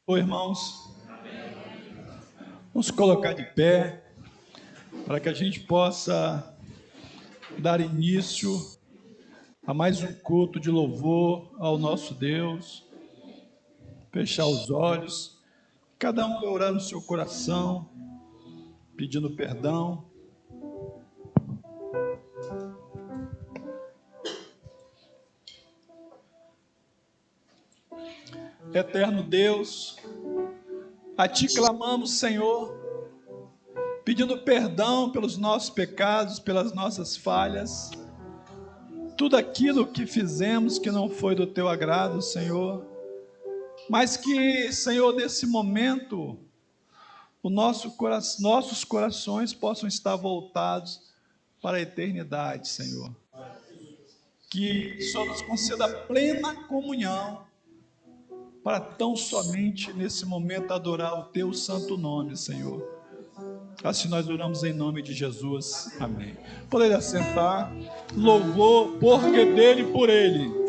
Oi, irmãos, vamos colocar de pé para que a gente possa dar início a mais um culto de louvor ao nosso Deus. Fechar os olhos, cada um vai orar no seu coração, pedindo perdão. Eterno Deus, a Ti clamamos, Senhor, pedindo perdão pelos nossos pecados, pelas nossas falhas, tudo aquilo que fizemos que não foi do Teu agrado, Senhor, mas que, Senhor, nesse momento, nossos corações possam estar voltados para a eternidade, Senhor. Que só nos conceda plena comunhão para tão somente nesse momento adorar o Teu santo nome, Senhor. Assim nós oramos em nome de Jesus. Amém. Poderia sentar. Louvor, porque dele e por ele.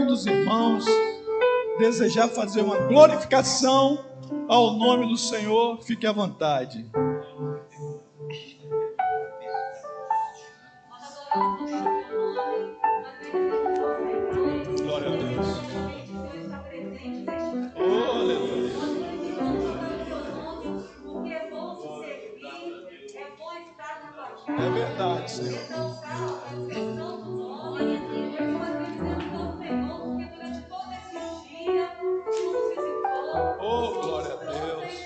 dos irmãos desejar fazer uma glorificação ao nome do Senhor, fique à vontade. Glória a Deus. Oh, aleluia. É verdade, Senhor. Oh, glória a Deus.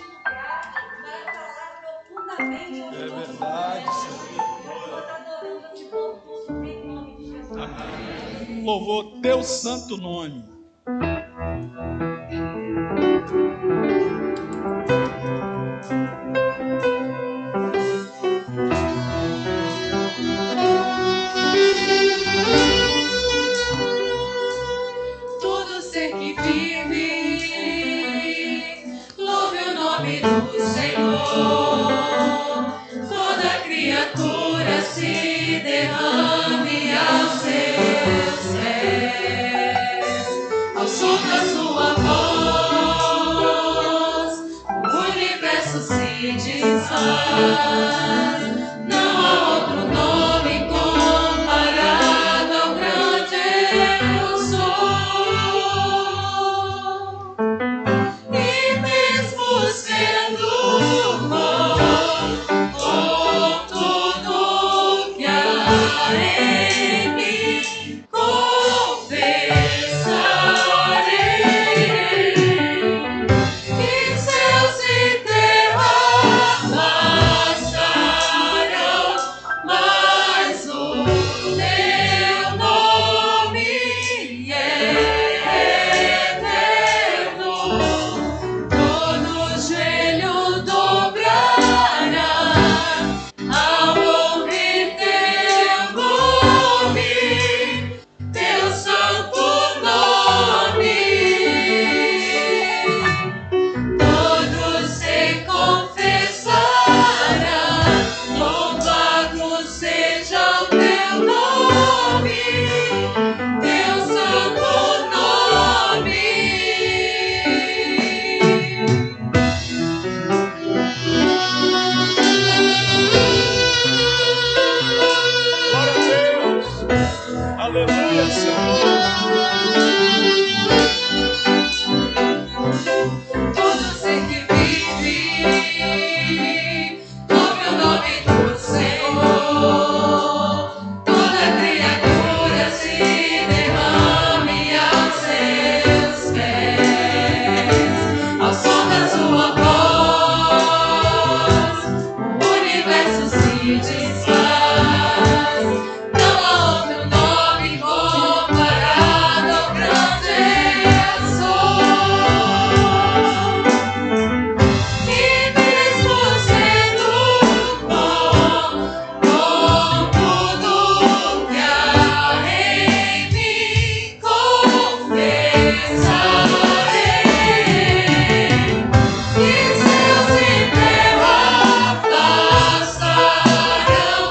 É verdade, Senhor. Amém. Louvor teu santo nome. Todo ser que vive, louve o nome do Senhor. Toda criatura se derrame aos seus pés. Ao som da sua voz, o universo se desfaz. Não há outro nome comparado ao grande eu sou. E mesmo sendo bom, com tudo que há em mim, confessarei que céus e terra passarão, mas o teu nome é eterno. Todo joelho dobrará ao ouvir teu nome, teu santo nome. Todos se confessarão, louvado seja o teu nome, teu santo nome. Glória a Deus. Aleluia, Senhor. Todo ser que vive, louve o nome do Senhor. Toda criatura se derrame aos seus pés. Ao som da sua voz, o universo se desfaz. Não há outro nome comparado ao grande eu sou. E mesmo sendo bom, com tudo que há em mim, confessarei que céus e terra passarão,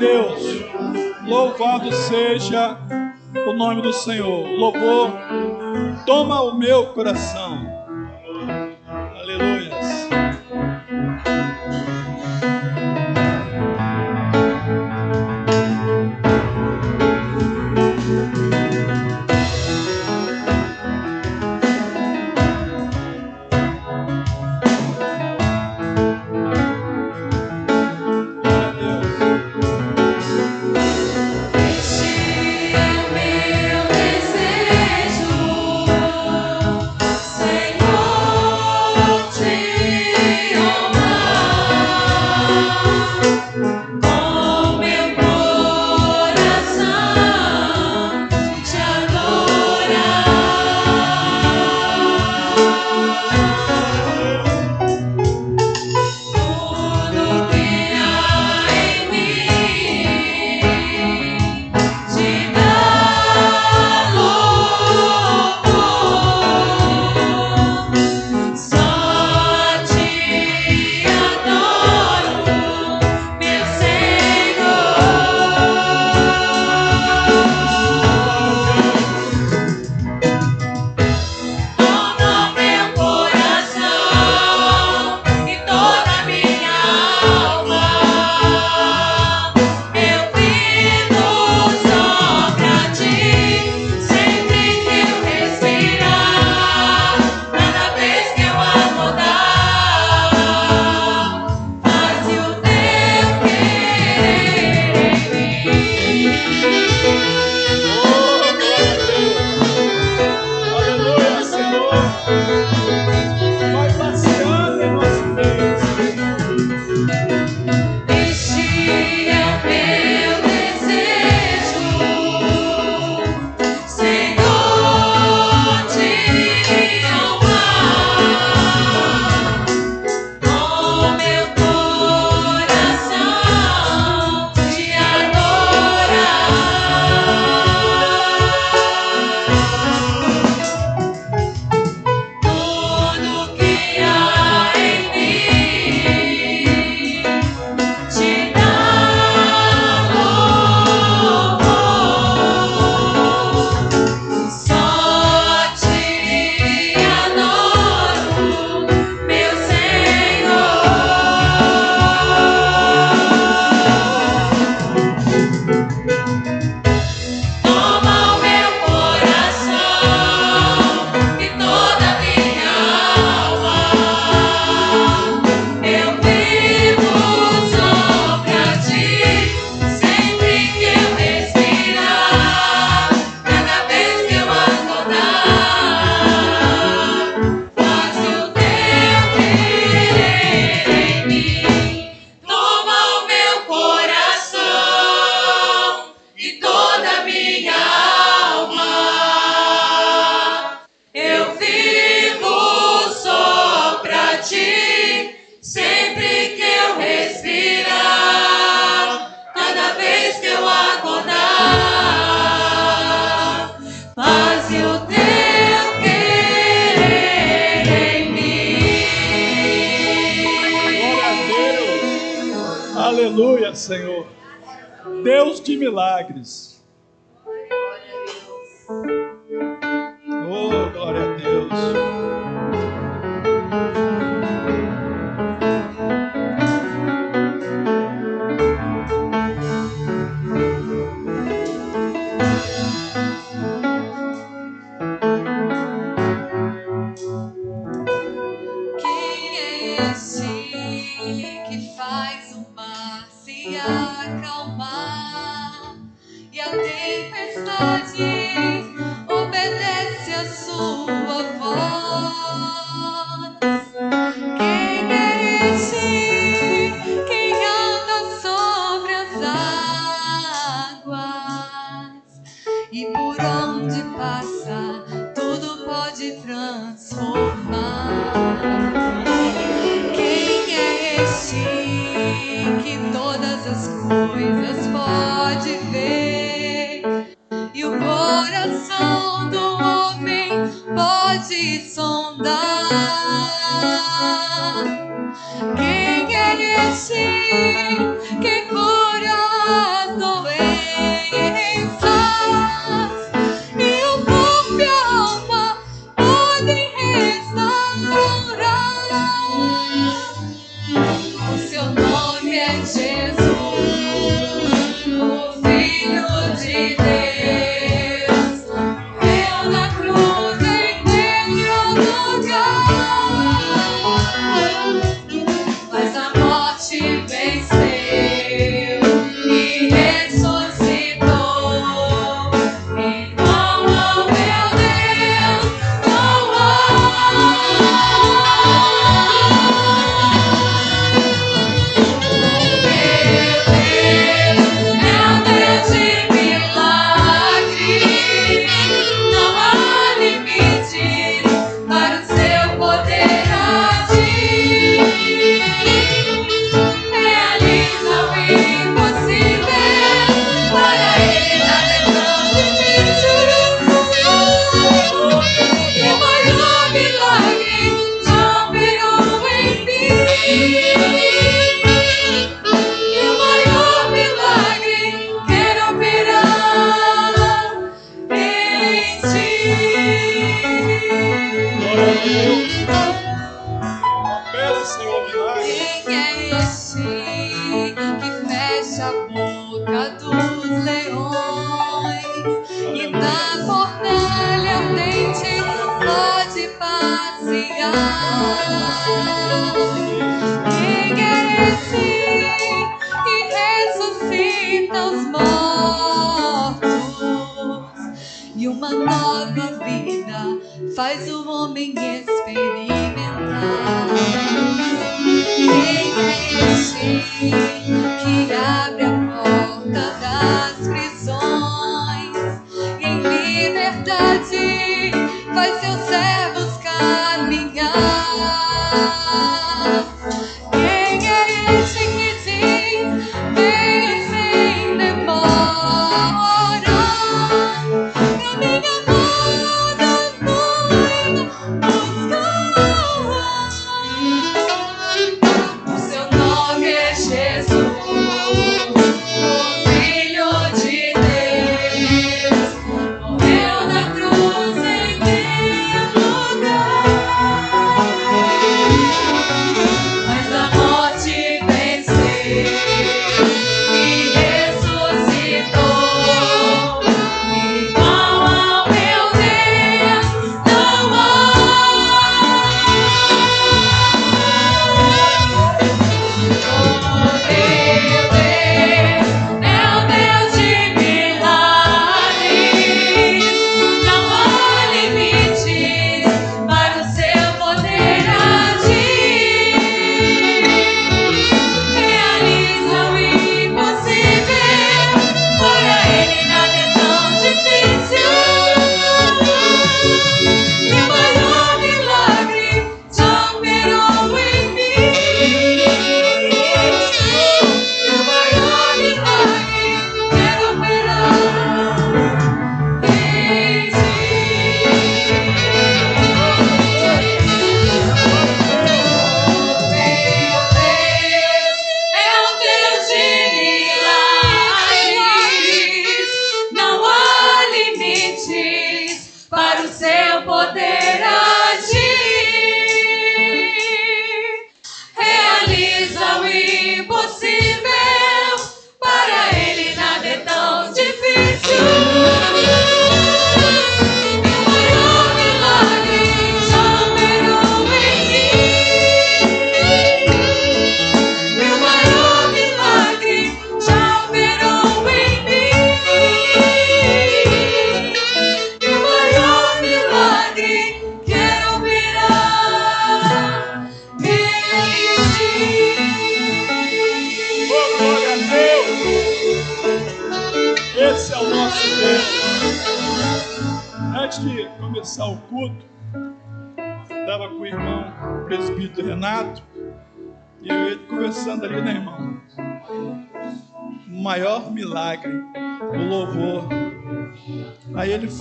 Deus. Louvado seja o nome do Senhor. Louvor, toma o meu coração. Aleluia. Aleluia, Senhor. Deus de milagres. Oh, glória a Deus. Quem é esse que faz o mar se acalmar e a tempestade obedece a sua voz? Quem é esse que anda sobre as águas e por onde passa tudo pode transformar? Quem é esse que todas as coisas pode ver e o coração do homem pode sondar? Quem é esse que cura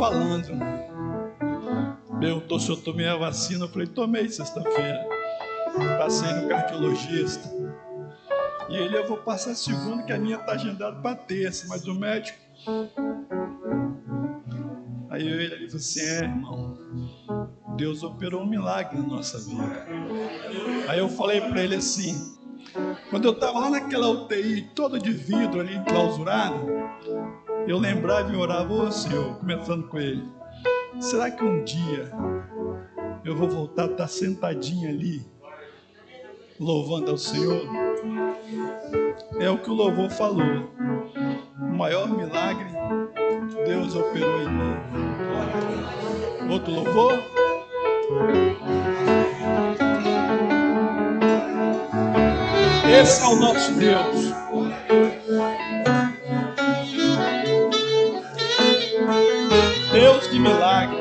Falando, perguntou se eu tomei a vacina. Eu falei, tomei sexta-feira. Passei no cardiologista. E ele, eu vou passar segundo, que a minha está agendada para terça, mas o médico. Aí ele falou assim: irmão, Deus operou um milagre na nossa vida. Aí eu falei para ele assim: Quando eu estava lá naquela UTI, toda de vidro ali, enclausurada, eu lembrava e orava, ô Senhor, começando com ele, será que um dia eu vou voltar a estar sentadinho ali, louvando ao Senhor? É o que o louvor falou. O maior milagre Deus operou em mim. Outro louvor? Esse é o nosso Deus. Deus de milagre.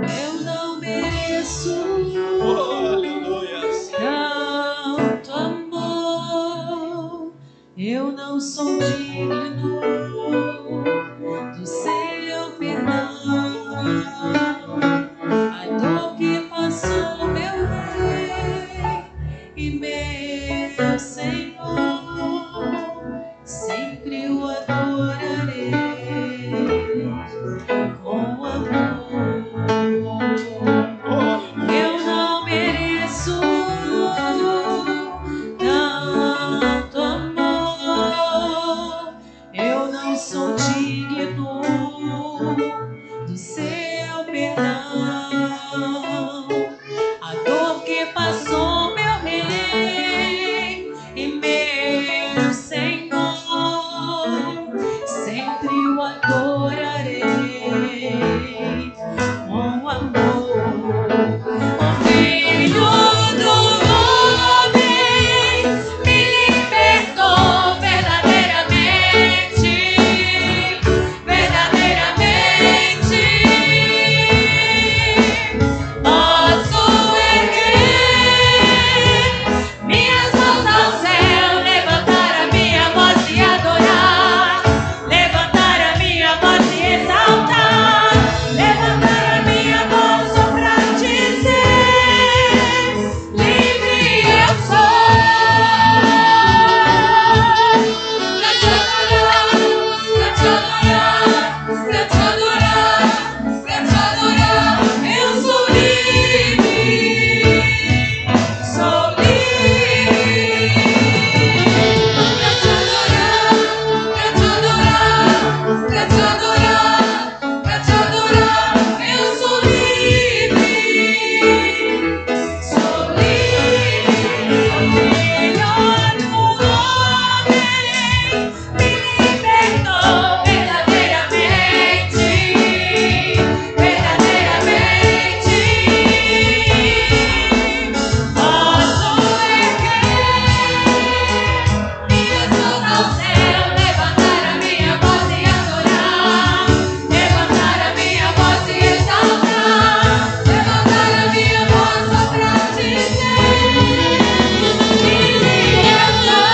Eu não mereço tanto amor. Eu não sou digno do seu perdão. A dor que passou meu rei e meu Senhor, sempre o adorarei com amor. Eu não mereço tanto amor. Eu não sou digno do seu perdão. A dor que passou meu rei e meu Senhor, sempre o adorarei com amor. O Filho do Homem me libertou verdadeiramente, verdadeiramente. Posso erguer minhas mãos ao céu, levantar a minha voz e adorar, levantar a minha voz e exaltar, levantar a minha voz só pra dizer: livre eu sou. Pra te adorar, pra te adorar, pra te adorar, pra te adorar, eu sou livre, sou livre. Pra te adorar, pra te adorar, pra te adorar, pra te adorar, eu sou livre, sou livre. Filho do Homem me libertou verdadeiramente, verdadeiramente. Posso erguer minhas mãos ao céu, levantar a minha voz e adorar, levantar a minha voz e exaltar, levantar a minha voz só pra dizer: livre eu sou.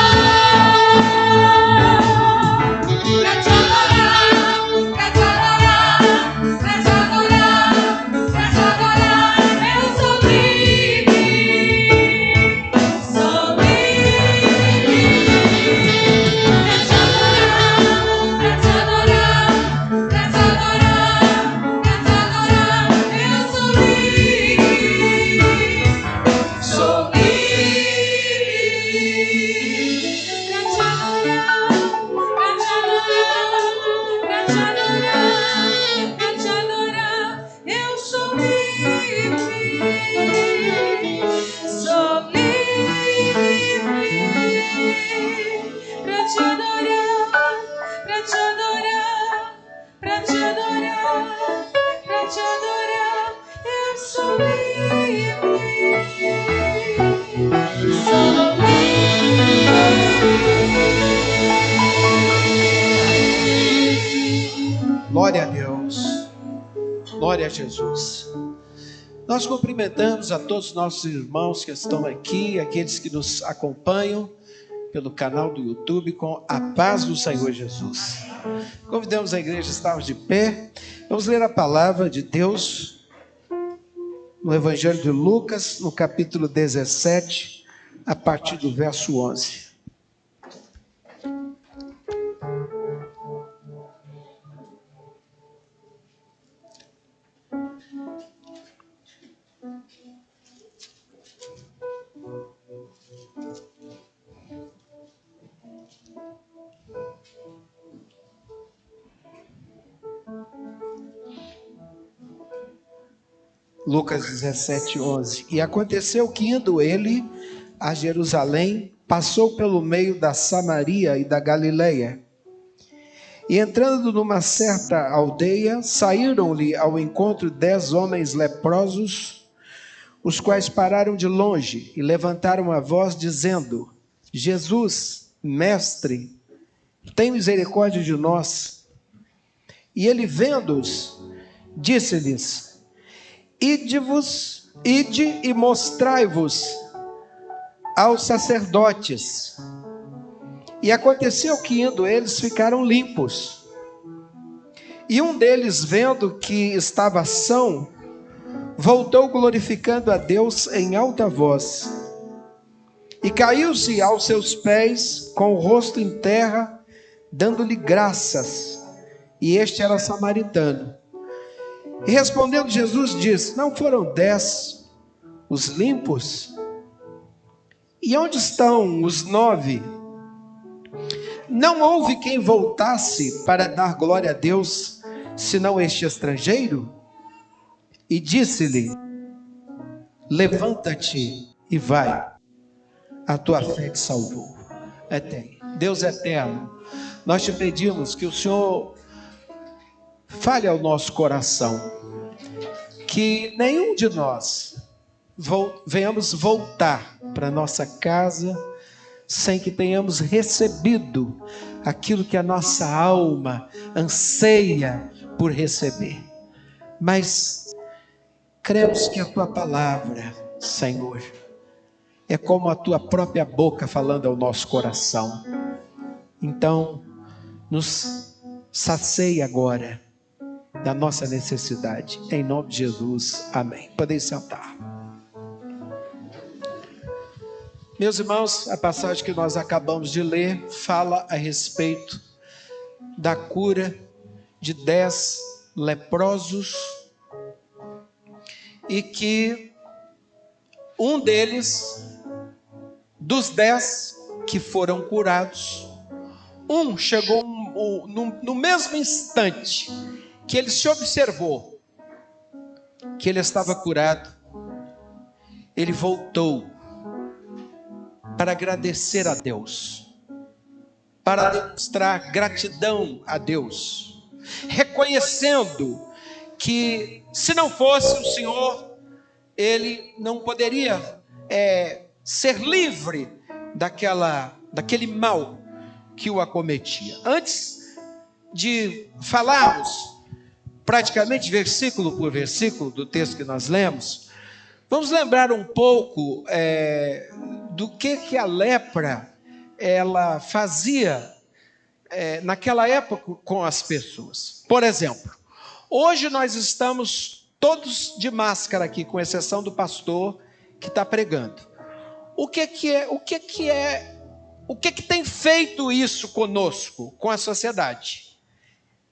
Pra te adorar, pra te adorar, pra te adorar, pra te adorar, eu sou livre, sou livre. Pra te adorar, pra te adorar, pra te adorar, pra te adorar, eu sou livre, sou livre. Pra te adorar, pra te adorar, pra te adorar, pra te adorar, eu sou livre, sou livre. Pra te adorar, pra te adorar, pra te adorar, pra te adorar, eu sou livre, sou livre. Glória a Deus, glória a Jesus. Nós cumprimentamos a todos os nossos irmãos que estão aqui, aqueles que nos acompanham pelo canal do YouTube, com a paz do Senhor Jesus. Convidamos a igreja a estarmos de pé. Vamos ler a palavra de Deus no Evangelho de Lucas, no capítulo 17, a partir do verso 11. Lucas 17, 11. E aconteceu que, indo ele a Jerusalém, passou pelo meio da Samaria e da Galileia. E entrando numa certa aldeia, saíram-lhe ao encontro 10 homens leprosos, os quais pararam de longe e levantaram a voz, dizendo: Jesus, mestre, tem misericórdia de nós. E ele, vendo-os, disse-lhes: Ide e mostrai-vos aos sacerdotes. E aconteceu que, indo eles, ficaram limpos. E um deles, vendo que estava são, voltou glorificando a Deus em alta voz. E caiu-se aos seus pés, com o rosto em terra, dando-lhe graças. E este era samaritano. E respondendo Jesus, disse: Não foram 10 os limpos? E onde estão os 9? Não houve quem voltasse para dar glória a Deus, senão este estrangeiro? E disse-lhe: Levanta-te e vai, a tua fé te salvou. Deus eterno, nós te pedimos que o Senhor fale ao nosso coração, que nenhum de nós venhamos voltar para nossa casa sem que tenhamos recebido aquilo que a nossa alma anseia por receber. Mas cremos que a tua palavra, Senhor, é como a tua própria boca falando ao nosso coração. Então, nos sacia agora da nossa necessidade, em nome de Jesus, amém. Podem sentar. Meus irmãos, a passagem que nós acabamos de ler fala a respeito da cura de 10 leprosos, e que um deles, dos 10 que foram curados, um chegou no mesmo instante que ele se observou que ele estava curado, ele voltou para agradecer a Deus, para demonstrar gratidão a Deus, reconhecendo que se não fosse o Senhor, ele não poderia ser livre daquele mal que o acometia. Antes de falarmos praticamente versículo por versículo do texto que nós lemos, vamos lembrar um pouco do que a lepra ela fazia naquela época com as pessoas. Por exemplo, hoje nós estamos todos de máscara aqui, com exceção do pastor que está pregando. O que tem feito isso conosco, com a sociedade?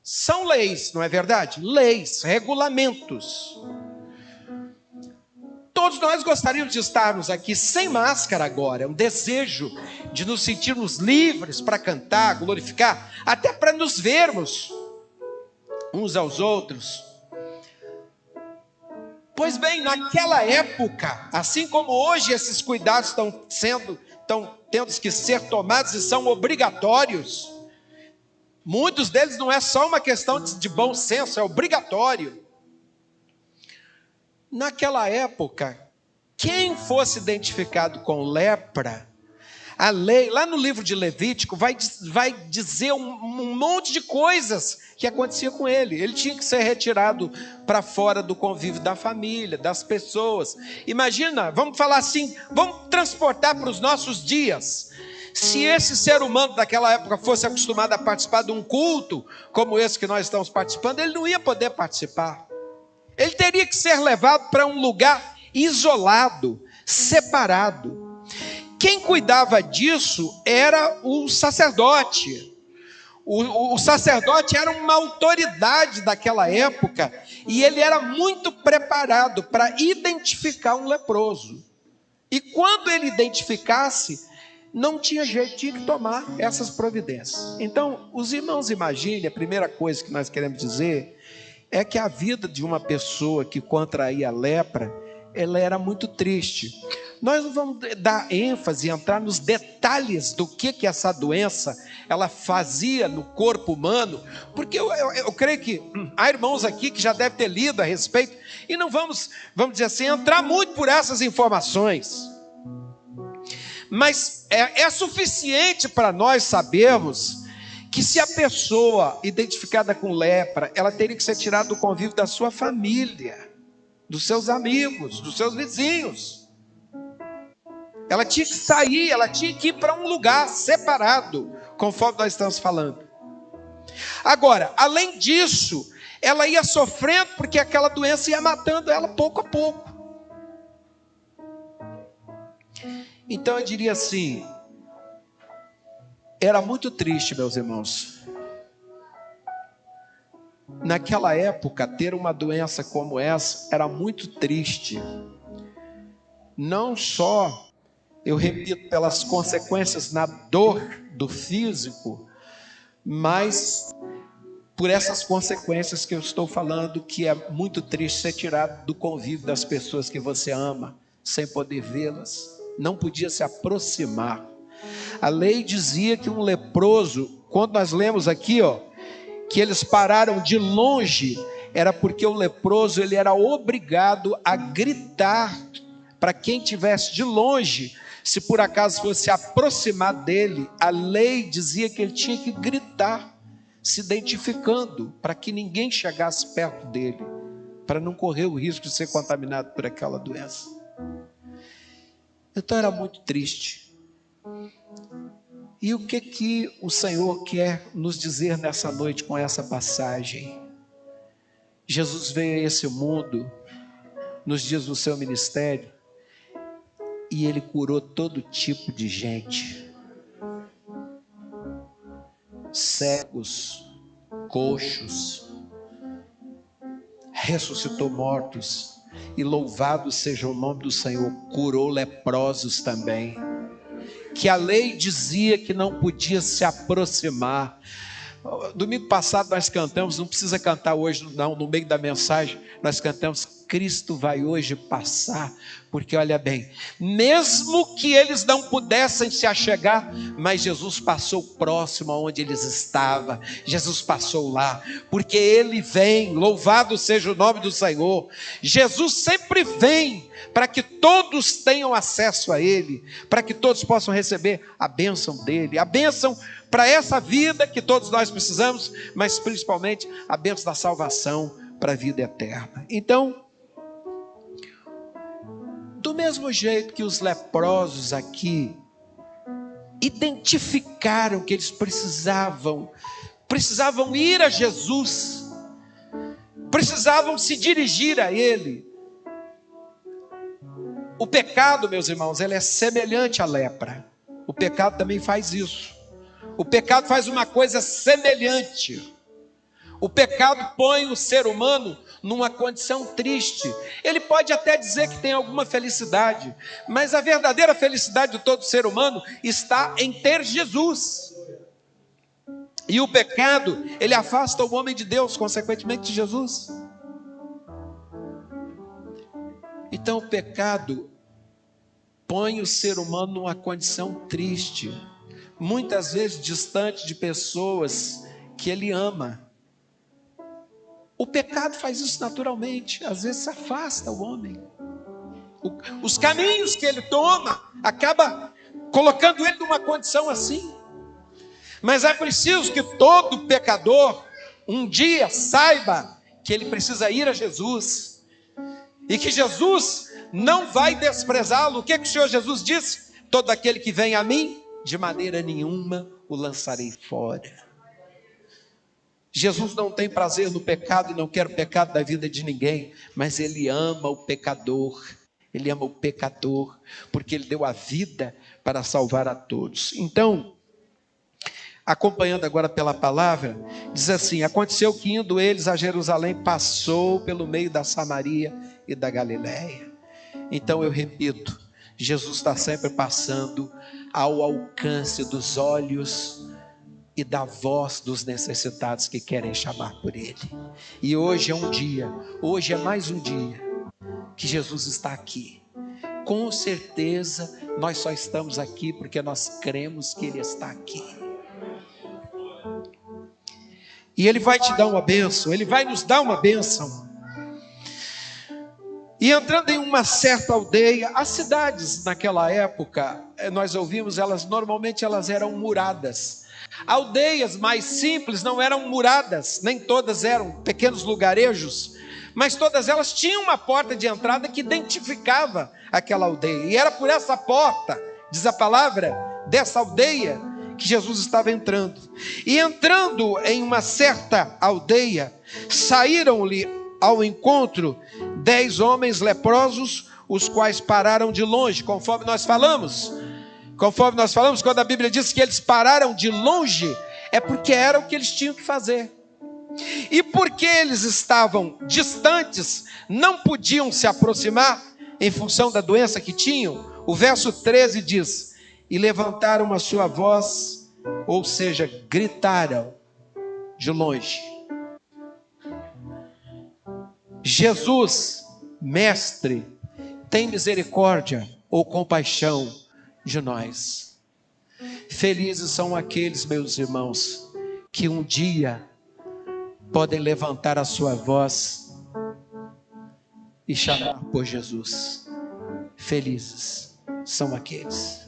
São leis, não é verdade? Leis, regulamentos. Todos nós gostaríamos de estarmos aqui sem máscara agora, um desejo de nos sentirmos livres para cantar, glorificar, até para nos vermos uns aos outros. Pois bem, naquela época, assim como hoje esses cuidados estão tendo que ser tomados e são obrigatórios, muitos deles não é só uma questão de bom senso, é obrigatório. Naquela época, quem fosse identificado com lepra, a lei, lá no livro de Levítico, vai dizer um monte de coisas que acontecia com ele. Ele tinha que ser retirado para fora do convívio da família, das pessoas. Imagina, vamos falar assim, vamos transportar para os nossos dias. Se esse ser humano daquela época fosse acostumado a participar de um culto, como esse que nós estamos participando, ele não ia poder participar. Ele teria que ser levado para um lugar isolado, separado. Quem cuidava disso era o sacerdote. O sacerdote era uma autoridade daquela época e ele era muito preparado para identificar um leproso. E quando ele identificasse, não tinha jeito, tinha que tomar essas providências. Então, os irmãos imaginem, a primeira coisa que nós queremos dizer, é que a vida de uma pessoa que contraía a lepra, ela era muito triste. Nós não vamos dar ênfase, entrar nos detalhes do que essa doença ela fazia no corpo humano, porque eu creio que há irmãos aqui que já devem ter lido a respeito, e não vamos dizer assim, entrar muito por essas informações. Mas é suficiente para nós sabermos que se a pessoa identificada com lepra, ela teria que ser tirada do convívio da sua família, dos seus amigos, dos seus vizinhos. Ela tinha que sair, ela tinha que ir para um lugar separado, conforme nós estamos falando. Agora, além disso, ela ia sofrendo porque aquela doença ia matando ela pouco a pouco. Então eu diria assim, era muito triste, meus irmãos. Naquela época, ter uma doença como essa era muito triste. Não só, eu repito, pelas consequências na dor do físico, mas por essas consequências que eu estou falando, que é muito triste ser tirado do convívio das pessoas que você ama, sem poder vê-las, não podia se aproximar. A lei dizia que um leproso, quando nós lemos aqui, que eles pararam de longe, era porque o leproso ele era obrigado a gritar para quem estivesse de longe. Se por acaso fosse aproximar dele, a lei dizia que ele tinha que gritar, se identificando, para que ninguém chegasse perto dele, para não correr o risco de ser contaminado por aquela doença. Então era muito triste. E o que o Senhor quer nos dizer nessa noite com essa passagem? Jesus veio a esse mundo nos dias do seu ministério e ele curou todo tipo de gente. Cegos, coxos, ressuscitou mortos, e louvado seja o nome do Senhor, curou leprosos também, que a lei dizia que não podia se aproximar. Domingo passado nós cantamos, não precisa cantar hoje não, no meio da mensagem, nós cantamos, Cristo vai hoje passar, porque olha bem, mesmo que eles não pudessem se achegar, mas Jesus passou próximo aonde eles estavam, Jesus passou lá, porque Ele vem, louvado seja o nome do Senhor. Jesus sempre vem para que todos tenham acesso a Ele, para que todos possam receber a bênção dEle, a bênção para essa vida que todos nós precisamos, mas principalmente a bênção da salvação para a vida eterna. Então, do mesmo jeito que os leprosos aqui identificaram que eles precisavam ir a Jesus, precisavam se dirigir a Ele. O pecado, meus irmãos, ele é semelhante à lepra. O pecado também faz isso. O pecado faz uma coisa semelhante. O pecado põe o ser humano numa condição triste. Ele pode até dizer que tem alguma felicidade, mas a verdadeira felicidade de todo ser humano está em ter Jesus. E o pecado, ele afasta o homem de Deus, consequentemente de Jesus. Então o pecado põe o ser humano numa condição triste, muitas vezes distante de pessoas que ele ama. O pecado faz isso naturalmente, às vezes se afasta o homem. Os caminhos que ele toma, acaba colocando ele numa condição assim. Mas é preciso que todo pecador, um dia, saiba que ele precisa ir a Jesus. E que Jesus não vai desprezá-lo. O que o Senhor Jesus disse? Todo aquele que vem a mim, de maneira nenhuma o lançarei fora. Jesus não tem prazer no pecado e não quer o pecado da vida de ninguém, mas Ele ama o pecador. Ele ama o pecador, porque Ele deu a vida para salvar a todos. Então, acompanhando agora pela palavra, diz assim: aconteceu que indo eles a Jerusalém, passou pelo meio da Samaria e da Galiléia. Então eu repito, Jesus está sempre passando ao alcance dos olhos e da voz dos necessitados que querem chamar por Ele. E hoje é um dia, hoje é mais um dia que Jesus está aqui. Com certeza nós só estamos aqui porque nós cremos que Ele está aqui. E Ele vai te dar uma bênção, Ele vai nos dar uma bênção. E entrando em uma certa aldeia, as cidades naquela época, nós ouvimos, normalmente elas eram muradas. Aldeias mais simples não eram muradas, nem todas eram pequenos lugarejos, mas todas elas tinham uma porta de entrada que identificava aquela aldeia. E era por essa porta, diz a palavra, dessa aldeia, que Jesus estava entrando. E entrando em uma certa aldeia, saíram-lhe ao encontro 10 homens leprosos, os quais pararam de longe, conforme nós falamos, quando a Bíblia diz que eles pararam de longe, é porque era o que eles tinham que fazer. E porque eles estavam distantes, não podiam se aproximar, em função da doença que tinham, o verso 13 diz: e levantaram a sua voz, ou seja, gritaram de longe: Jesus, mestre, tem misericórdia ou compaixão de nós. Felizes são aqueles, meus irmãos, que um dia podem levantar a sua voz e chamar por Jesus. Felizes são aqueles.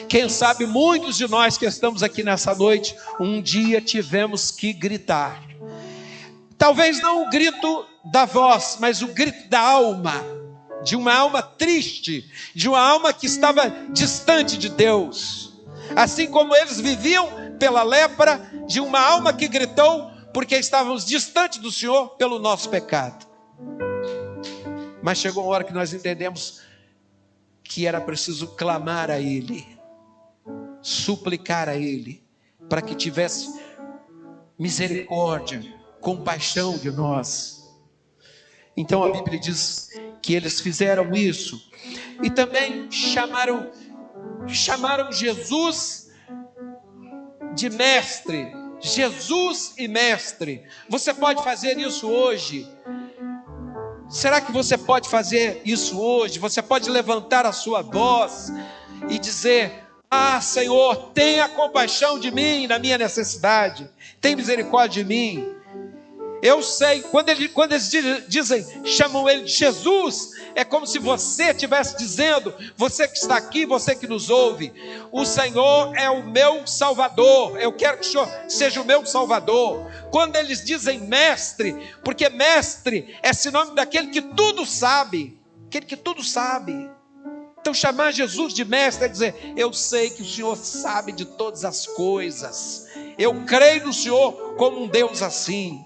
Quem sabe muitos de nós que estamos aqui nessa noite, um dia tivemos que gritar. Talvez não o grito da voz, mas o grito da alma, de uma alma triste, de uma alma que estava distante de Deus. Assim como eles viviam pela lepra, de uma alma que gritou porque estávamos distantes do Senhor pelo nosso pecado. Mas chegou uma hora que nós entendemos que era preciso clamar a Ele, suplicar a Ele, para que tivesse misericórdia, compaixão de nós. Então a Bíblia diz que eles fizeram isso e também chamaram Jesus de mestre. Jesus e mestre. Você pode fazer isso hoje? Será que você pode fazer isso hoje? Você pode levantar a sua voz e dizer: ah, Senhor, tenha compaixão de mim na minha necessidade, tem misericórdia de mim. Eu sei, quando eles dizem, chamam Ele de Jesus, é como se você estivesse dizendo, você que está aqui, você que nos ouve: o Senhor é o meu Salvador, eu quero que o Senhor seja o meu Salvador. Quando eles dizem mestre, porque mestre é sinônimo daquele que tudo sabe, aquele que tudo sabe. Então chamar Jesus de mestre é dizer: eu sei que o Senhor sabe de todas as coisas, eu creio no Senhor como um Deus assim.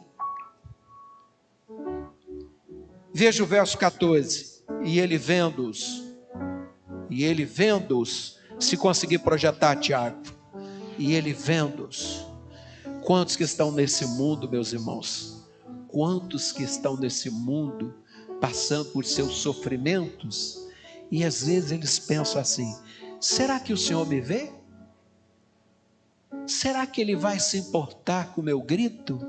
Veja o verso 14. E ele vendo-os, se conseguir projetar, Tiago, e ele vendo-os. Quantos que estão nesse mundo, meus irmãos? Quantos que estão nesse mundo passando por seus sofrimentos? E às vezes eles pensam assim: será que o Senhor me vê? Será que Ele vai se importar com o meu grito?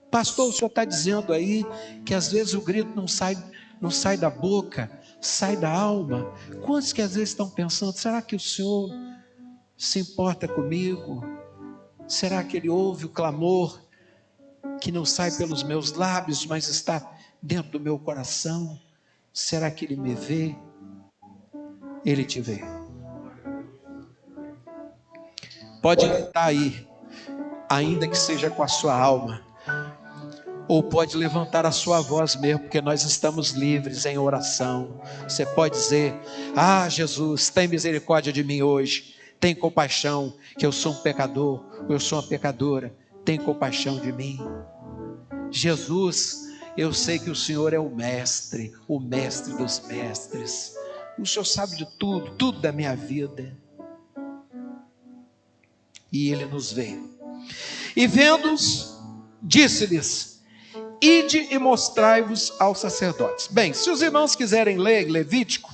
Pastor, o senhor está dizendo aí que às vezes o grito não sai da boca, sai da alma. Quantos que às vezes estão pensando: será que o Senhor se importa comigo? Será que Ele ouve o clamor que não sai pelos meus lábios, mas está dentro do meu coração? Será que Ele me vê? Ele te vê. Pode gritar aí, ainda que seja com a sua alma. Ou pode levantar a sua voz mesmo, porque nós estamos livres em oração. Você pode dizer: ah, Jesus, tem misericórdia de mim hoje, tem compaixão, que eu sou um pecador, eu sou uma pecadora, tem compaixão de mim. Jesus, eu sei que o Senhor é o mestre dos mestres. O Senhor sabe de tudo, tudo da minha vida. E Ele nos vê. E vendo-os, disse-lhes: ide e mostrai-vos aos sacerdotes. Bem, se os irmãos quiserem ler Levítico,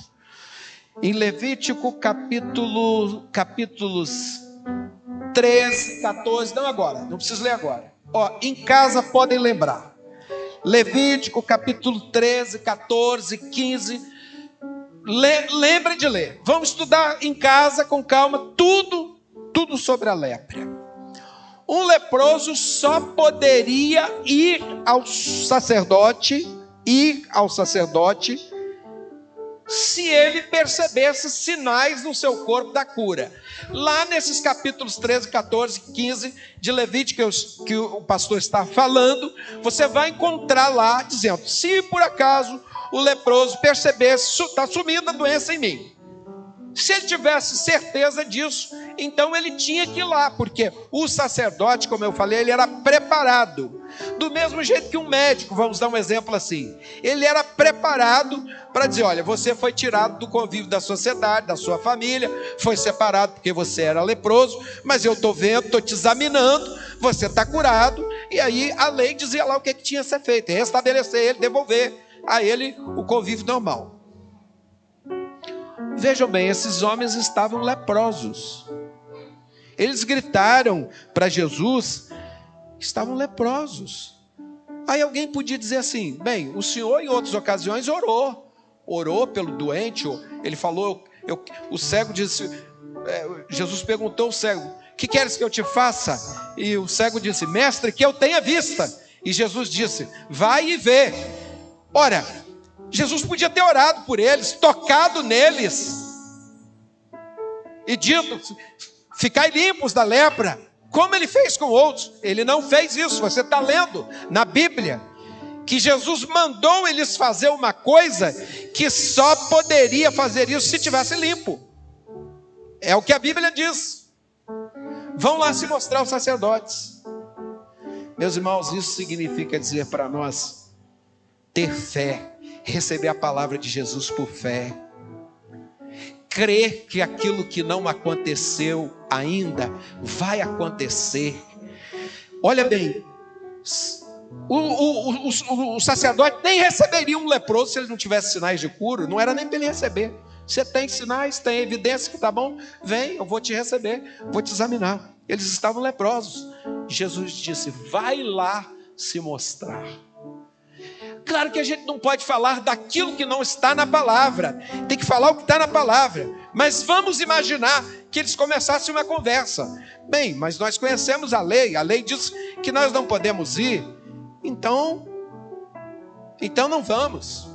Em Levítico capítulos 13, 14, não agora, não preciso ler agora. Ó, em casa podem lembrar. Levítico capítulo 13, 14, 15. Lembre de ler. Vamos estudar em casa com calma tudo sobre a lepra. Um leproso só poderia ir ao sacerdote se ele percebesse sinais no seu corpo da cura. Lá nesses capítulos 13, 14, 15 de Levítico que o pastor está falando, você vai encontrar lá dizendo: se por acaso o leproso percebesse, está sumindo a doença em mim. Se ele tivesse certeza disso, então ele tinha que ir lá, porque o sacerdote, como eu falei, ele era preparado. Do mesmo jeito que um médico, vamos dar um exemplo assim, ele era preparado para dizer: olha, você foi tirado do convívio da sociedade, da sua família, foi separado porque você era leproso, mas eu estou vendo, estou te examinando, você está curado. E aí a lei dizia lá o que tinha que ser feito: restabelecer ele, devolver a ele o convívio normal. Vejam bem, esses homens estavam leprosos. Eles gritaram para Jesus que estavam leprosos. Aí alguém podia dizer assim: bem, o senhor em outras ocasiões orou pelo doente. Ele falou, o cego disse, Jesus perguntou ao cego: que queres que eu te faça? E o cego disse: mestre, que eu tenha vista. E Jesus disse: vai e vê. Ora, Jesus podia ter orado por eles, tocado neles e dito: ficai limpos da lepra, como ele fez com outros. Ele não fez isso. Você está lendo na Bíblia que Jesus mandou eles fazer uma coisa que só poderia fazer isso se tivesse limpo. É o que a Bíblia diz. Vão lá se mostrar aos sacerdotes. Meus irmãos, isso significa dizer para nós ter fé, receber a palavra de Jesus por fé, crer que aquilo que não aconteceu ainda vai acontecer. Olha bem, o sacerdote nem receberia um leproso se ele não tivesse sinais de cura. Não era nem para ele receber. Você tem sinais, tem evidência que está bom, vem, eu vou te receber, vou te examinar. Eles estavam leprosos. Jesus disse: vai lá se mostrar. Claro que a gente não pode falar daquilo que não está na palavra, tem que falar o que está na palavra. Mas vamos imaginar que eles começassem uma conversa. Bem, mas nós conhecemos a lei diz que nós não podemos ir, então não vamos.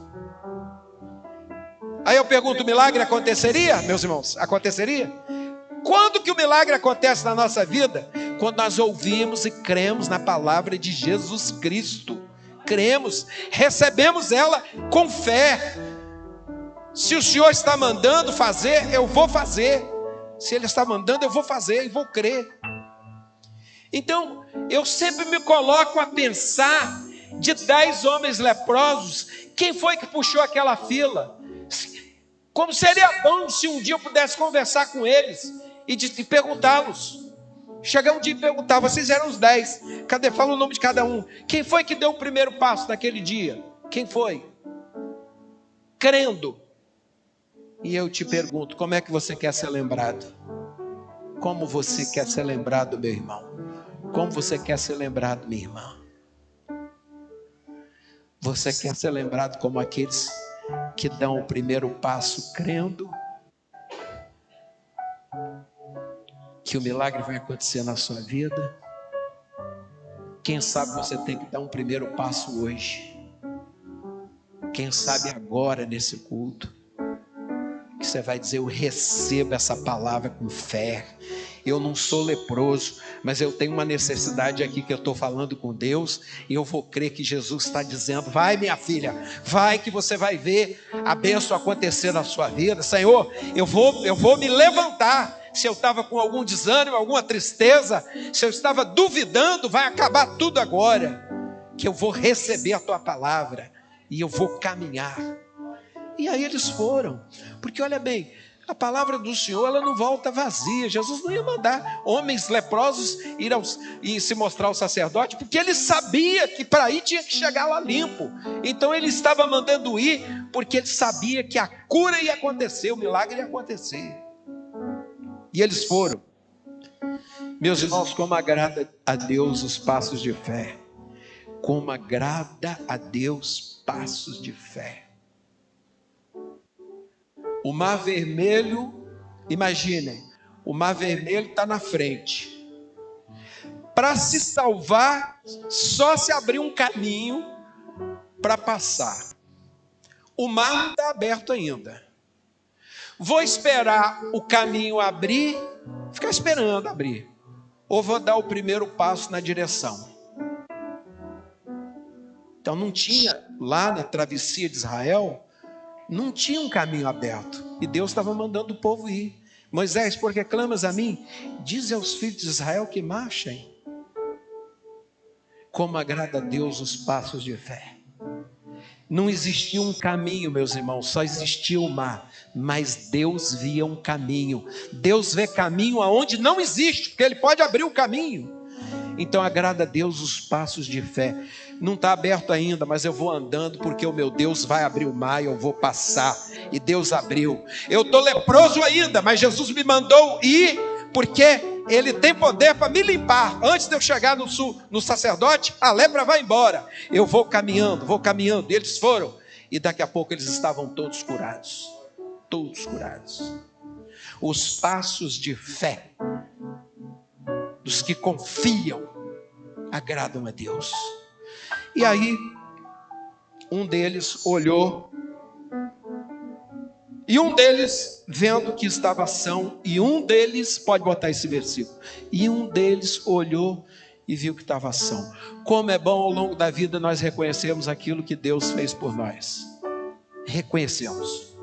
Aí eu pergunto: o milagre aconteceria, meus irmãos? Aconteceria? Quando que o milagre acontece na nossa vida? Quando nós ouvimos e cremos na palavra de Jesus Cristo. Cremos, recebemos ela com fé. Se o Senhor está mandando fazer, eu vou fazer. Se Ele está mandando, eu vou fazer e vou crer. Então, eu sempre me coloco a pensar de 10 homens leprosos, quem foi que puxou aquela fila? Como seria bom se um dia eu pudesse conversar com eles e perguntá-los. Chegar um dia e perguntar: vocês eram os 10, cadê? Fala o nome de cada um. Quem foi que deu o primeiro passo naquele dia? Quem foi? Crendo. E eu te pergunto: como é que você quer ser lembrado? Como você quer ser lembrado, meu irmão? Como você quer ser lembrado, minha irmã? Você quer ser lembrado como aqueles que dão o primeiro passo crendo que o milagre vai acontecer na sua vida? Quem sabe você tem que dar um primeiro passo hoje. Quem sabe agora nesse culto que você vai dizer: eu recebo essa palavra com fé. Eu não sou leproso, mas eu tenho uma necessidade aqui que eu estou falando com Deus, e eu vou crer que Jesus está dizendo: vai, minha filha, vai, que você vai ver a bênção acontecer na sua vida. Senhor, eu vou me levantar. Se eu estava com algum desânimo, alguma tristeza, se eu estava duvidando, vai acabar tudo agora, que eu vou receber a tua palavra e eu vou caminhar. E aí eles foram, porque olha bem, A palavra do Senhor, ela não volta vazia. Jesus não ia mandar homens leprosos ir e se mostrar ao sacerdote, porque ele sabia que para ir tinha que chegar lá limpo. Então ele estava mandando ir, porque ele sabia que a cura ia acontecer, o milagre ia acontecer. E eles foram. Meus irmãos, como agrada a Deus os passos de fé. Como agrada a Deus passos de fé. O Mar Vermelho, imaginem, o Mar Vermelho está na frente. Para se salvar, só se abrir um caminho para passar. O mar não está aberto ainda. Vou esperar o caminho abrir, ficar esperando abrir. Ou vou dar o primeiro passo na direção. Então não tinha, lá na travessia de Israel, não tinha um caminho aberto, e Deus estava mandando o povo ir. Moisés, porque clamas a mim, diz aos filhos de Israel que marchem. Como agrada a Deus os passos de fé. Não existia um caminho, meus irmãos, só existia o mar, mas Deus via um caminho. Deus vê caminho aonde não existe, porque Ele pode abrir o caminho. Então agrada a Deus os passos de fé. Não está aberto ainda, mas eu vou andando, porque o meu Deus vai abrir o mar e eu vou passar. E Deus abriu. Eu estou leproso ainda, mas Jesus me mandou ir, porque Ele tem poder para me limpar. Antes de eu chegar no sacerdote, a lepra vai embora. Eu vou caminhando. E eles foram. E daqui a pouco eles estavam todos curados. Todos curados. Os passos de fé dos que confiam agradam a Deus. E aí, um deles olhou, e um deles, vendo que estava são, e um deles, pode botar esse versículo, e um deles olhou e viu que estava são. Como é bom ao longo da vida nós reconhecermos aquilo que Deus fez por nós. Reconhecemos.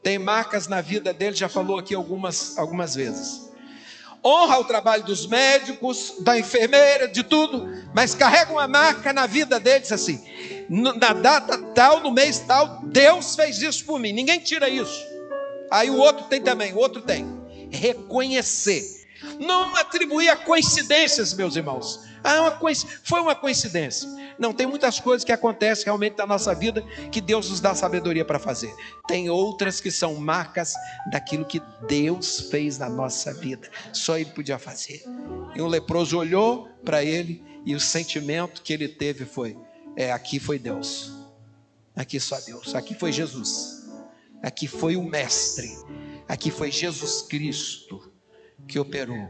Tem marcas na vida dele, já falou aqui algumas vezes. Honra o trabalho dos médicos, da enfermeira, de tudo, mas carrega uma marca na vida deles assim, na data tal, no mês tal, Deus fez isso por mim, ninguém tira isso. Aí o outro tem também, o outro tem. Reconhecer, não atribuir a coincidências, meus irmãos. Foi uma coincidência. Não, tem muitas coisas que acontecem realmente na nossa vida que Deus nos dá sabedoria para fazer. Tem outras que são marcas daquilo que Deus fez na nossa vida. Só Ele podia fazer. E um leproso olhou para ele e o sentimento que ele teve foi: aqui foi Deus. Aqui só Deus. Aqui foi Jesus. Aqui foi o Mestre. Aqui foi Jesus Cristo que operou.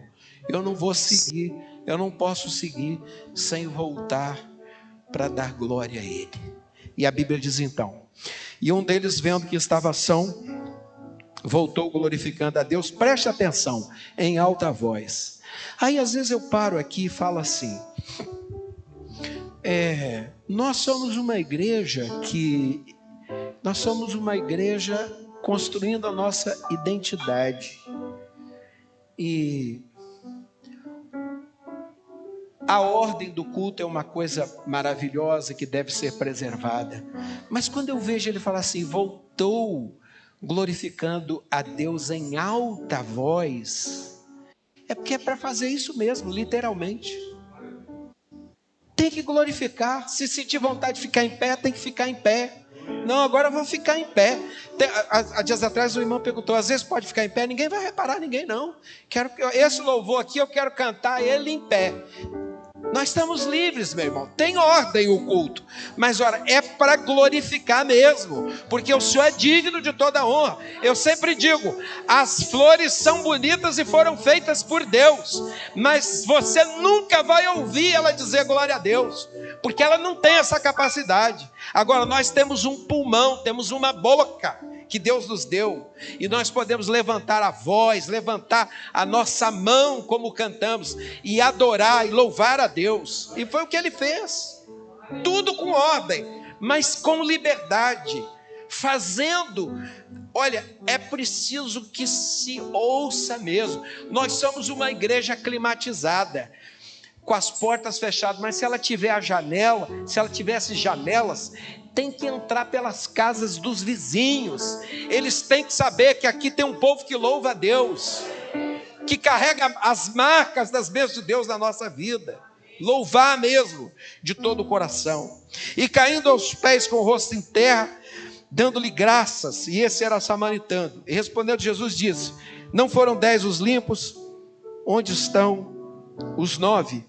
Eu não vou seguir, eu não posso seguir sem voltar para dar glória a Ele. E a Bíblia diz então: e um deles, vendo que estava são, voltou glorificando a Deus. Preste atenção, em alta voz. Aí às vezes eu paro aqui e falo assim: nós somos uma igreja construindo a nossa identidade. E a ordem do culto é uma coisa maravilhosa que deve ser preservada. Mas quando eu vejo ele falar assim, voltou glorificando a Deus em alta voz, é porque é para fazer isso mesmo, literalmente. Tem que glorificar. Se sentir vontade de ficar em pé, tem que ficar em pé. Não, agora eu vou ficar em pé. Há dias atrás o irmão perguntou: às vezes pode ficar em pé? Ninguém vai reparar, ninguém não. Esse louvor aqui eu quero cantar ele em pé. Nós estamos livres, meu irmão. Tem ordem o culto, mas ora, é para glorificar mesmo, porque o Senhor é digno de toda honra. Eu sempre digo: as flores são bonitas e foram feitas por Deus, mas você nunca vai ouvir ela dizer glória a Deus, porque ela não tem essa capacidade. Agora, nós temos um pulmão, temos uma boca que Deus nos deu, e nós podemos levantar a voz, levantar a nossa mão como cantamos, e adorar e louvar a Deus. E foi o que ele fez, tudo com ordem, mas com liberdade, fazendo. Olha, é preciso que se ouça mesmo. Nós somos uma igreja climatizada, com as portas fechadas, mas se ela tiver a janela, se ela tivesse janelas, têm que entrar pelas casas dos vizinhos. Eles têm que saber que aqui tem um povo que louva a Deus, que carrega as marcas das bênçãos de Deus na nossa vida. Louvar mesmo, de todo o coração. E caindo aos pés com o rosto em terra, dando-lhe graças. E esse era samaritano. E respondendo Jesus disse: não foram 10 os limpos? Onde estão os 9?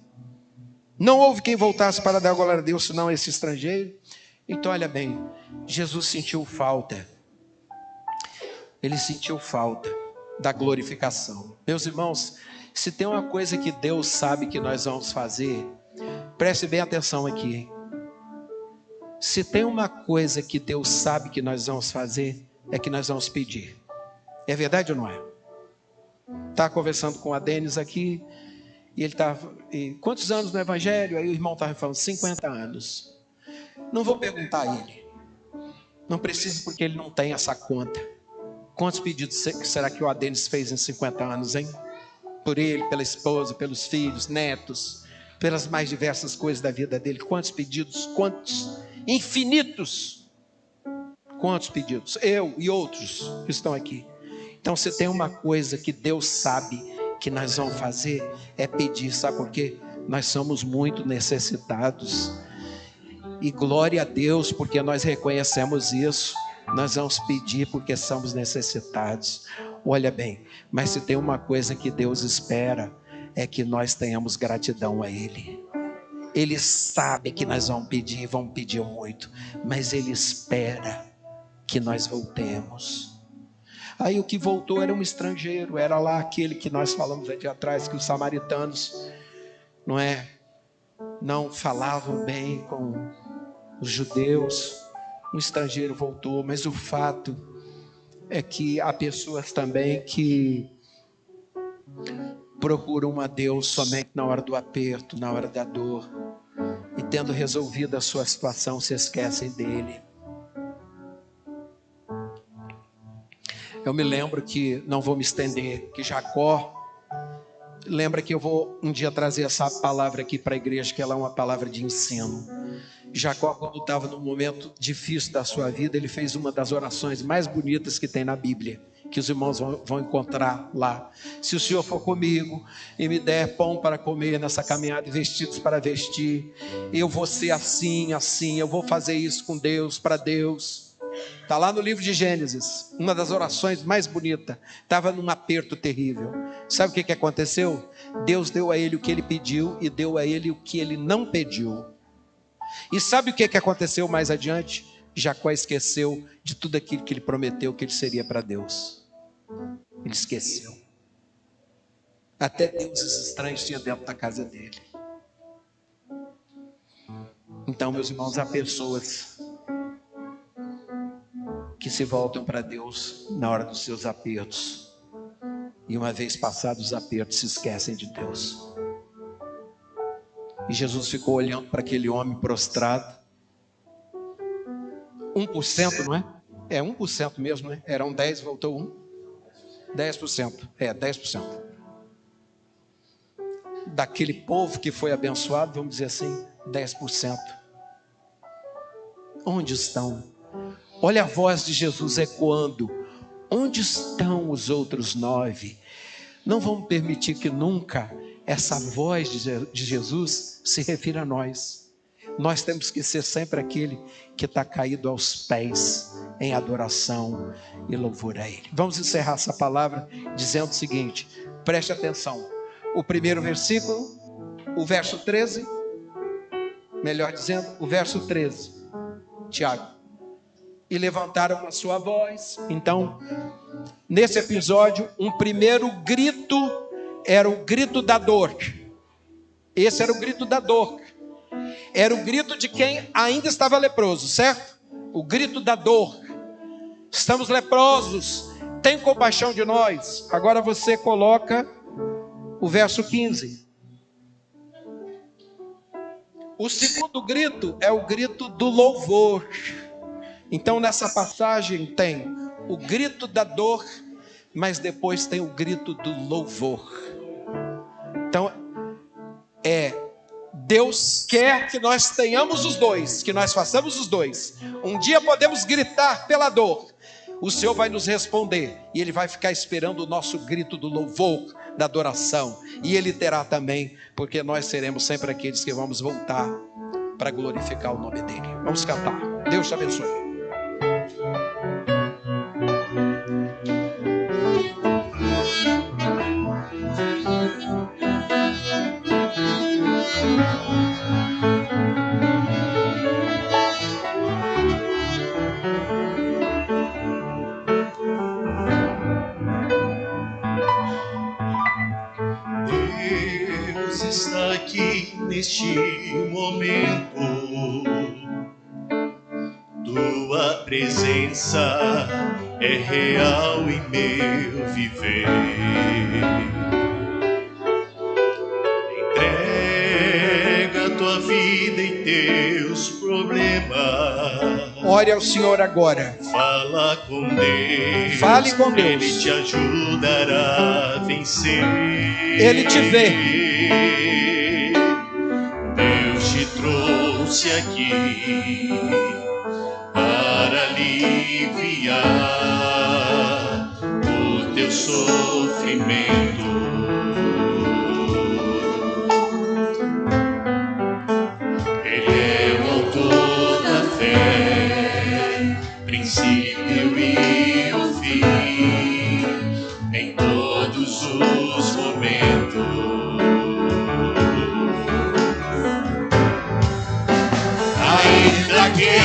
Não houve quem voltasse para dar glória a Deus, senão esse estrangeiro. Então olha bem, Jesus sentiu falta. Ele sentiu falta da glorificação. Meus irmãos, se tem uma coisa que Deus sabe que nós vamos fazer, preste bem atenção aqui, hein? Se tem uma coisa que Deus sabe que nós vamos fazer, é que nós vamos pedir. É verdade ou não é? Estava conversando com a Denis aqui, e ele estava, quantos anos no Evangelho? Aí o irmão estava falando, 50 anos. Não vou perguntar a ele. Não preciso, porque ele não tem essa conta. Quantos pedidos será que o Adenis fez em 50 anos, hein? Por ele, pela esposa, pelos filhos, netos, pelas mais diversas coisas da vida dele. Quantos pedidos? Quantos? Infinitos. Quantos pedidos? Eu e outros que estão aqui. Então, se tem uma coisa que Deus sabe que nós vamos fazer, é pedir. Sabe por quê? Nós somos muito necessitados. E glória a Deus, porque nós reconhecemos isso. Nós vamos pedir porque somos necessitados. Olha bem, mas se tem uma coisa que Deus espera, é que nós tenhamos gratidão a Ele. Ele sabe que nós vamos pedir muito, mas Ele espera que nós voltemos. Aí o que voltou era um estrangeiro, era lá aquele que nós falamos aqui atrás, que os samaritanos, não falavam bem com os judeus. Um estrangeiro voltou, mas o fato é que há pessoas também que procuram a Deus somente na hora do aperto, na hora da dor, e tendo resolvido a sua situação, se esquecem dele. Eu me lembro que, não vou me estender, que Jacó, lembra que eu vou um dia trazer essa palavra aqui para a igreja, que ela é uma palavra de ensino. Jacó, quando estava num momento difícil da sua vida, ele fez uma das orações mais bonitas que tem na Bíblia, que os irmãos vão encontrar lá. Se o Senhor for comigo e me der pão para comer nessa caminhada e vestidos para vestir, eu vou ser assim, eu vou fazer isso com Deus, para Deus. Está lá no livro de Gênesis, uma das orações mais bonitas. Estava num aperto terrível. Sabe o que aconteceu? Deus deu a ele o que ele pediu e deu a ele o que ele não pediu. E sabe o que aconteceu mais adiante? Jacó esqueceu de tudo aquilo que ele prometeu que ele seria para Deus. Ele esqueceu. Até deuses estranhos tinha dentro da casa dele. Então, meus irmãos, há pessoas que se voltam para Deus na hora dos seus apertos, e uma vez passados os apertos, se esquecem de Deus. E Jesus ficou olhando para aquele homem prostrado. 1%, não é? É 1% mesmo, né? Eram 10, voltou 1. 10%. 10%. Daquele povo que foi abençoado, vamos dizer assim, 10%. Onde estão? Olha a voz de Jesus ecoando. Onde estão os outros 9? Não vamos permitir que nunca essa voz de Jesus se refira a nós. Nós temos que ser sempre aquele que está caído aos pés em adoração e louvor a Ele. Vamos encerrar essa palavra dizendo o seguinte, preste atenção. O primeiro versículo, o verso 13, melhor dizendo, o verso 13, Tiago. E levantaram a sua voz. Então, nesse episódio, um primeiro grito era o grito da dor. Esse era o grito da dor. Era o grito de quem ainda estava leproso, certo? O grito da dor. Estamos leprosos, tem compaixão de nós. Agora você coloca o verso 15. O segundo grito é o grito do louvor. Então nessa passagem tem o grito da dor, mas depois tem o grito do louvor. Então é Deus quer que nós tenhamos os dois, que nós façamos os dois. Um dia podemos gritar pela dor, o Senhor vai nos responder, e Ele vai ficar esperando o nosso grito do louvor, da adoração, e Ele terá também, porque nós seremos sempre aqueles que vamos voltar para glorificar o nome dEle. Vamos cantar. Deus te abençoe. Deus está aqui neste momento. Tua presença é real em meu viver. Entrega tua vida e teus problemas. Ore ao Senhor agora. Fala com Deus. Fale com Deus. Ele te ajudará a vencer. Ele te vê. Deus te trouxe aqui para aliviar o teu sofrimento. Ele é o autor da fé, princípio e o fim, em todos os momentos. Ainda que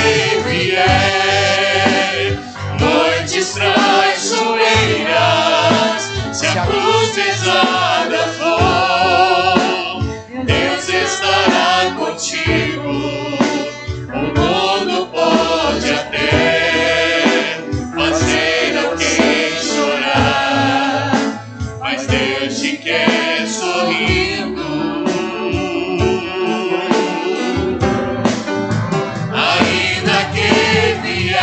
vier noites traiçoeiras, se a cruz pesada for, Deus estará contigo. O mundo pode até fazer alguém chorar, mas Deus te quer sorrindo. Ainda que vier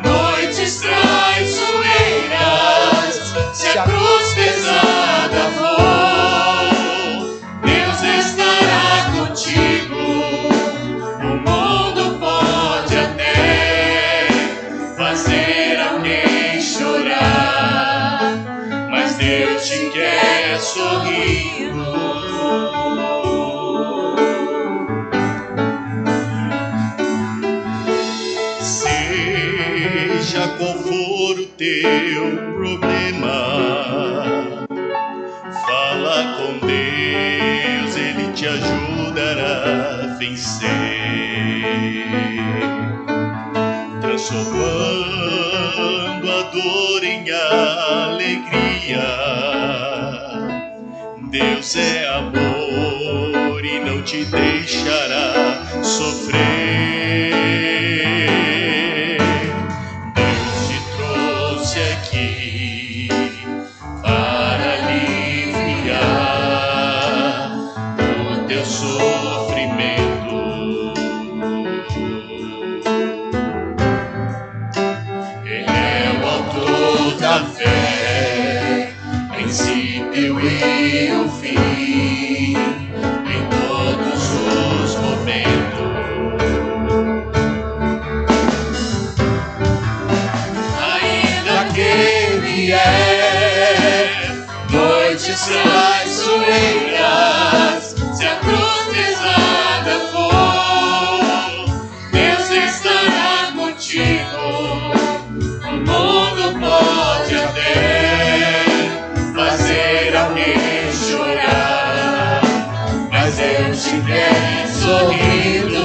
noites traiçoeiras, se a cruz pesada for, Deus estará contigo. O mundo pode até fazer alguém chorar, mas Deus te quer sorrindo. Seja qual for o teu problema, fala com Deus, Ele te ajudará a vencer, transformando a dor em alegria. Deus é amor e não te deixará sofrer. Deus te trouxe aqui para aliviar o teu sofrimento. Ele é o autor da fé, princípio e o fim, em todos os momentos. Ainda que vier noites traiçoeiras, se a cruz pesada for, Deus estará contigo. O mundo pode até fazer alguém chorar, mas Deus te quer sorrindo.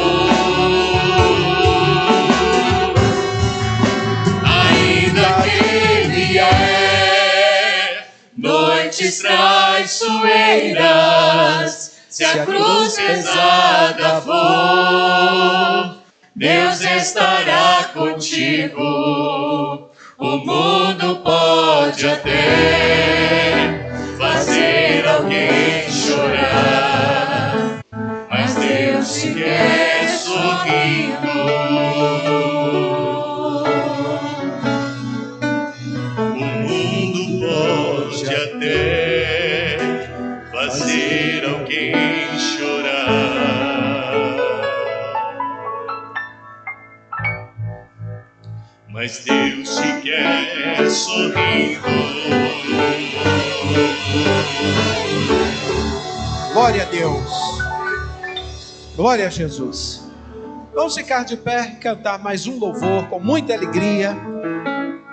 Ainda que vier noites traiçoeiras, se a cruz pesada for, Deus estará contigo. O mundo pode até fazer alguém chorar, mas Deus te quer sorrindo. O mundo pode até fazer alguém mas Deus te quer sorrindo. Glória a Deus. Glória a Jesus. Vamos ficar de pé e cantar mais um louvor com muita alegria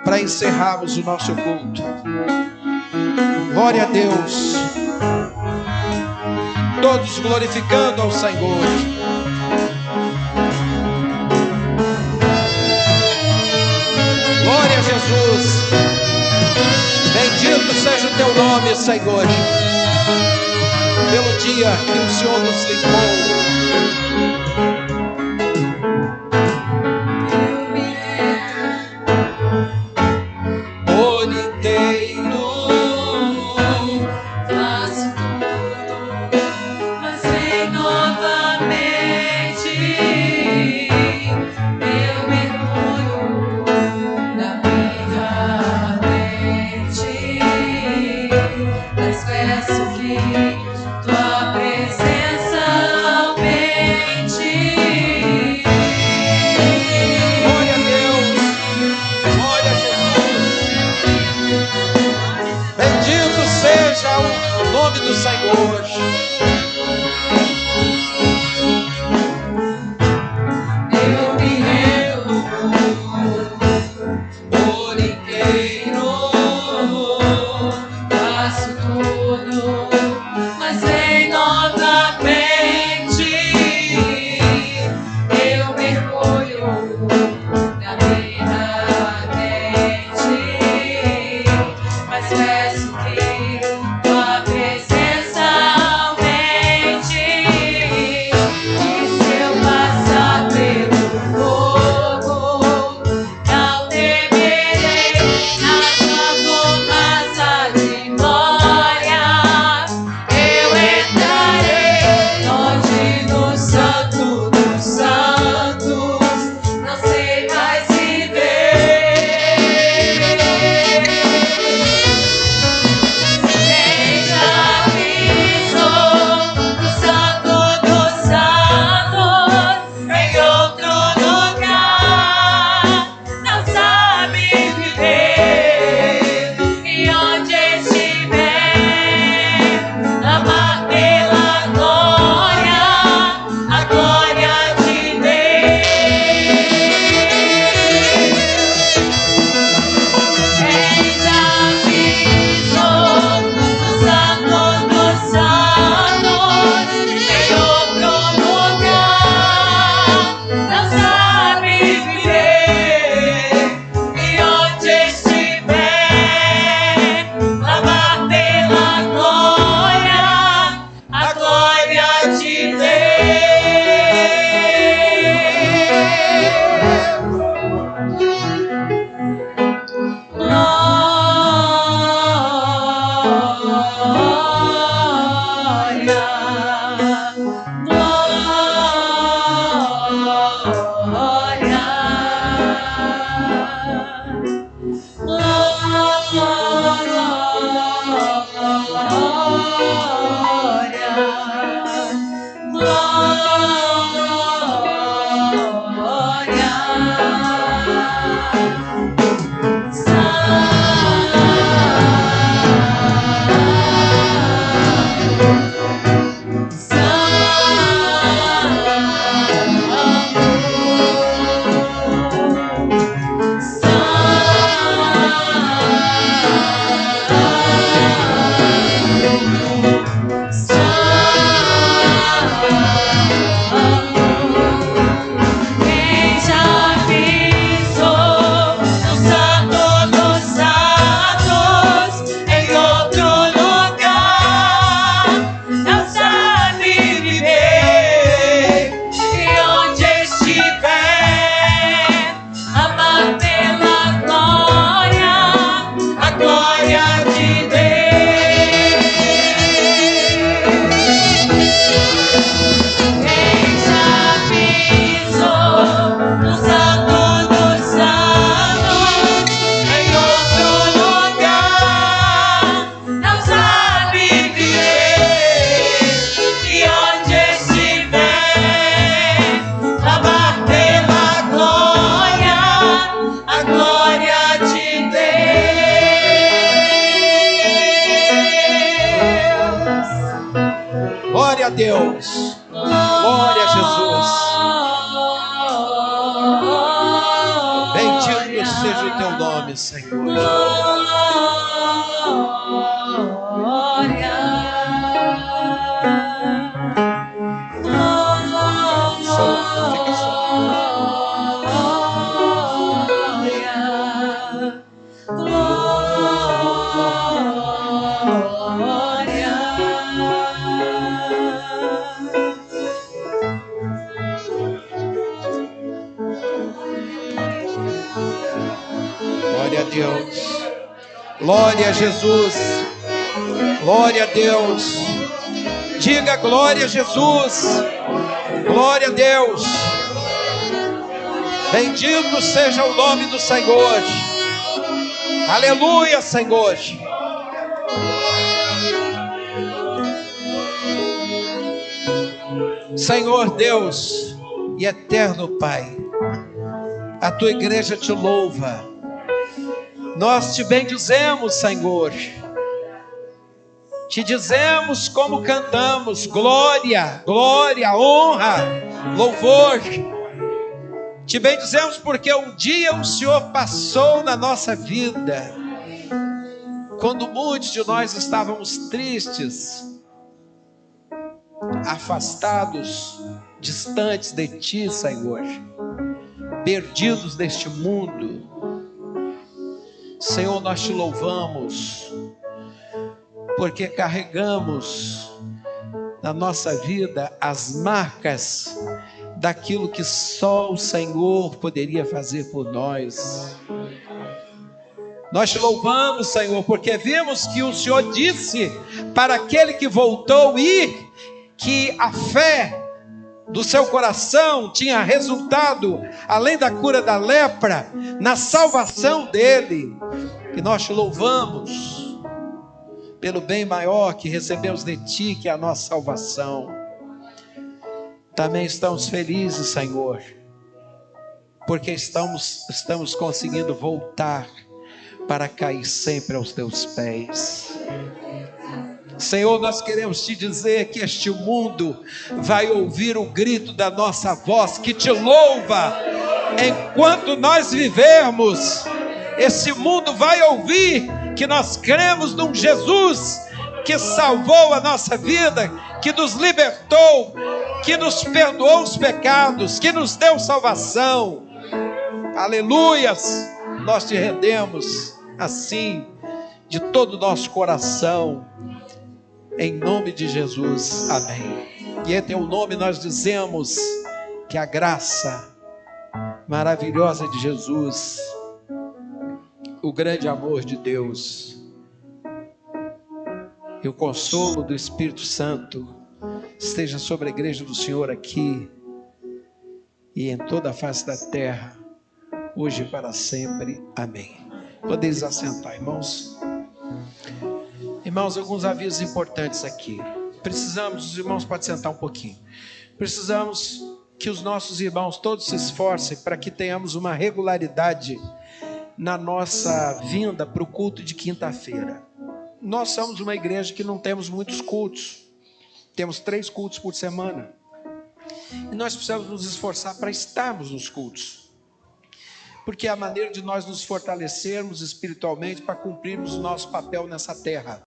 para encerrarmos o nosso culto. Glória a Deus. Todos glorificando ao Senhor. Glória a Jesus. Bendito seja o teu nome, Senhor, pelo dia que o Senhor nos livrou. Tua presença aumente. Deus. Glória a Jesus. Bendito seja o teu nome, Senhor. Glória a Deus. Glória a Jesus. Glória a Deus. Diga glória a Jesus. Glória a Deus. Bendito seja o nome do Senhor. Aleluia, Senhor. Senhor Deus e eterno Pai, a tua igreja te louva. Nós te bendizemos, Senhor. Te dizemos como cantamos: glória, glória, honra, louvor. Te bendizemos porque um dia o Senhor passou na nossa vida, quando muitos de nós estávamos tristes, afastados, distantes de Ti, Senhor, perdidos deste mundo. Senhor, nós te louvamos, porque carregamos na nossa vida as marcas daquilo que só o Senhor poderia fazer por nós. Nós te louvamos, Senhor, porque vimos que o Senhor disse para aquele que voltou ir, que a fé do seu coração tinha resultado, além da cura da lepra, na salvação dele. E nós te louvamos pelo bem maior que recebemos de ti, que é a nossa salvação. Também estamos felizes, Senhor, porque estamos conseguindo voltar para cair sempre aos teus pés. Senhor, nós queremos te dizer que este mundo vai ouvir o grito da nossa voz que te louva. Enquanto nós vivermos, esse mundo vai ouvir que nós cremos num Jesus que salvou a nossa vida, que nos libertou, que nos perdoou os pecados, que nos deu salvação. Aleluias! Nós te rendemos assim, de todo o nosso coração, em nome de Jesus, amém. E em teu nome nós dizemos que a graça maravilhosa de Jesus, o grande amor de Deus e o consolo do Espírito Santo esteja sobre a igreja do Senhor aqui e em toda a face da terra, hoje e para sempre, amém. Podeis assentar, irmãos. Irmãos, alguns avisos importantes aqui. Os irmãos podem sentar um pouquinho. Precisamos que os nossos irmãos todos se esforcem para que tenhamos uma regularidade na nossa vinda para o culto de quinta-feira. Nós somos uma igreja que não temos muitos cultos. Temos 3 cultos por semana. E nós precisamos nos esforçar para estarmos nos cultos, porque é a maneira de nós nos fortalecermos espiritualmente para cumprirmos o nosso papel nessa terra.